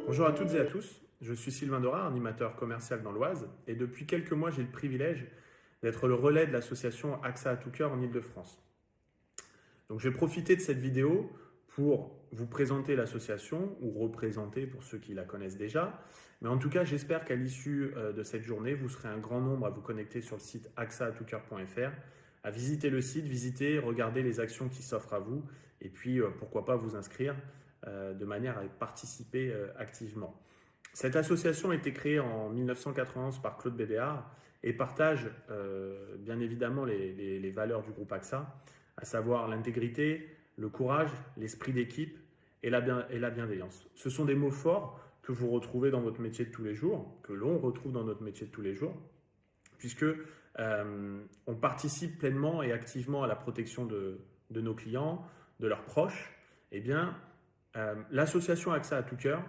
Bonjour à toutes et à tous, je suis Sylvain Dorard, animateur commercial dans l'Oise et depuis quelques mois j'ai le privilège d'être le relais de l'association AXA à tout cœur en Ile-de-France. Donc je vais profiter de cette vidéo pour vous présenter l'association ou représenter pour ceux qui la connaissent déjà. Mais en tout cas j'espère qu'à l'issue de cette journée vous serez un grand nombre à vous connecter sur le site axaatoucoeur.fr, à visiter le site, visiter, regarder les actions qui s'offrent à vous et puis pourquoi pas vous inscrire de manière à participer activement. Cette association a été créée en 1991 par Claude Bébéard et partage bien évidemment les valeurs du groupe AXA, à savoir l'intégrité, le courage, l'esprit d'équipe et la bienveillance. Ce sont des mots forts que vous retrouvez dans votre métier de tous les jours, que l'on retrouve dans notre métier de tous les jours, puisque on participe pleinement et activement à la protection de nos clients, de leurs proches. Eh bien, l'association AXA à tout cœur,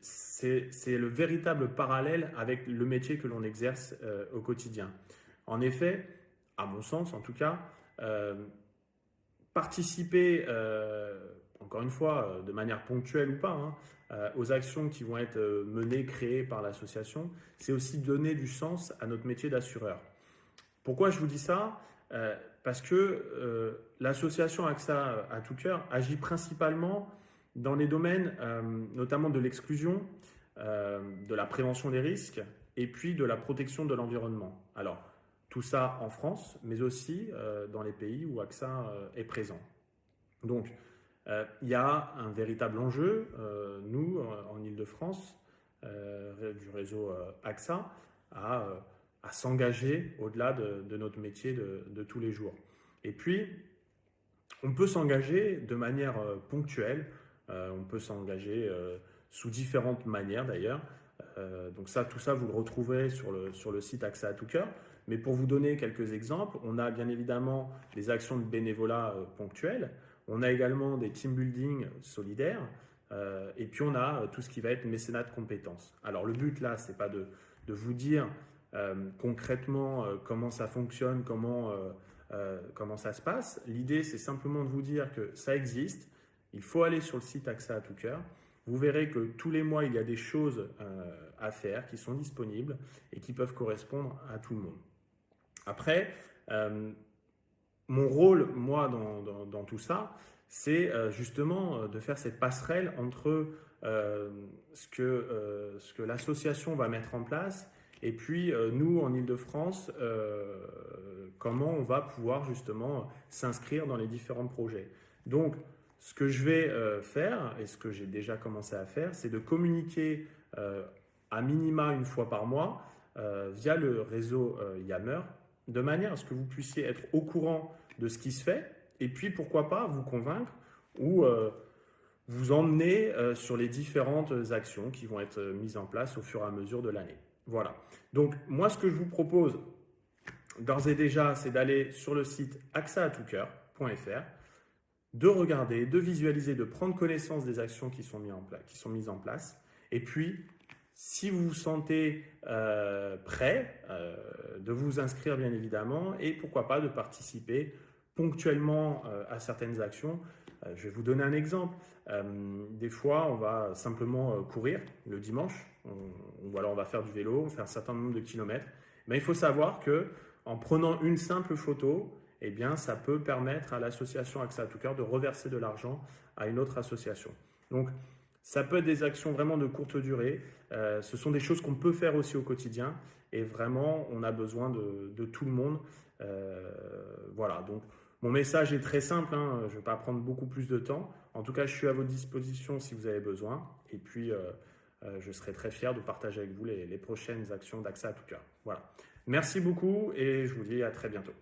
c'est le véritable parallèle avec le métier que l'on exerce au quotidien. En effet, à mon sens en tout cas, participer, encore une fois, de manière ponctuelle ou pas, aux actions qui vont être menées, créées par l'association, c'est aussi donner du sens à notre métier d'assureur. Pourquoi je vous dis ça ? Parce que l'association AXA à tout cœur agit principalement dans les domaines notamment de l'exclusion, de la prévention des risques et puis de la protection de l'environnement. Alors, tout ça en France, mais aussi dans les pays où AXA est présent. Donc, il y a un véritable enjeu, nous, en Ile-de-France, du réseau AXA, à s'engager au-delà de notre métier de tous les jours. Et puis, on peut s'engager de manière ponctuelle, on peut s'engager sous différentes manières d'ailleurs. Donc tout ça, vous le retrouverez sur le site AXA à tout cœur. Mais pour vous donner quelques exemples, on a bien évidemment des actions de bénévolat ponctuelles, on a également des team building solidaires, et puis on a tout ce qui va être mécénat de compétences. Alors le but là, c'est pas de vous dire concrètement comment ça fonctionne, comment ça se passe. L'idée, c'est simplement de vous dire que ça existe. Il faut aller sur le site AXA à tout cœur. Vous verrez que tous les mois, il y a des choses à faire qui sont disponibles et qui peuvent correspondre à tout le monde. Après, mon rôle, moi, dans tout ça, c'est justement de faire cette passerelle entre ce que l'association va mettre en place et puis nous, en Ile-de-France, comment on va pouvoir justement s'inscrire dans les différents projets. Donc, ce que je vais faire, et ce que j'ai déjà commencé à faire, c'est de communiquer à minima une fois par mois via le réseau Yammer, de manière à ce que vous puissiez être au courant de ce qui se fait, et puis pourquoi pas vous convaincre ou vous emmener sur les différentes actions qui vont être mises en place au fur et à mesure de l'année. Voilà. Donc moi, ce que je vous propose d'ores et déjà, c'est d'aller sur le site axaatoucoeur.fr, de regarder, de visualiser, de prendre connaissance des actions qui sont mises en place. Et puis, si vous vous sentez prêt, de vous inscrire bien évidemment et pourquoi pas de participer ponctuellement à certaines actions. Je vais vous donner un exemple. Des fois, on va simplement courir le dimanche, ou alors on va faire du vélo, on fait un certain nombre de kilomètres. Mais il faut savoir que en prenant une simple photo, eh bien, ça peut permettre à l'association AXA à tout cœur de reverser de l'argent à une autre association. Donc, ça peut être des actions vraiment de courte durée. Ce sont des choses qu'on peut faire aussi au quotidien. Et vraiment, on a besoin de tout le monde. Voilà, donc mon message est très simple. Je ne vais pas prendre beaucoup plus de temps. En tout cas, je suis à votre disposition si vous avez besoin. Et puis, je serai très fier de partager avec vous les prochaines actions d'AXA à tout cœur. Voilà. Merci beaucoup et je vous dis à très bientôt.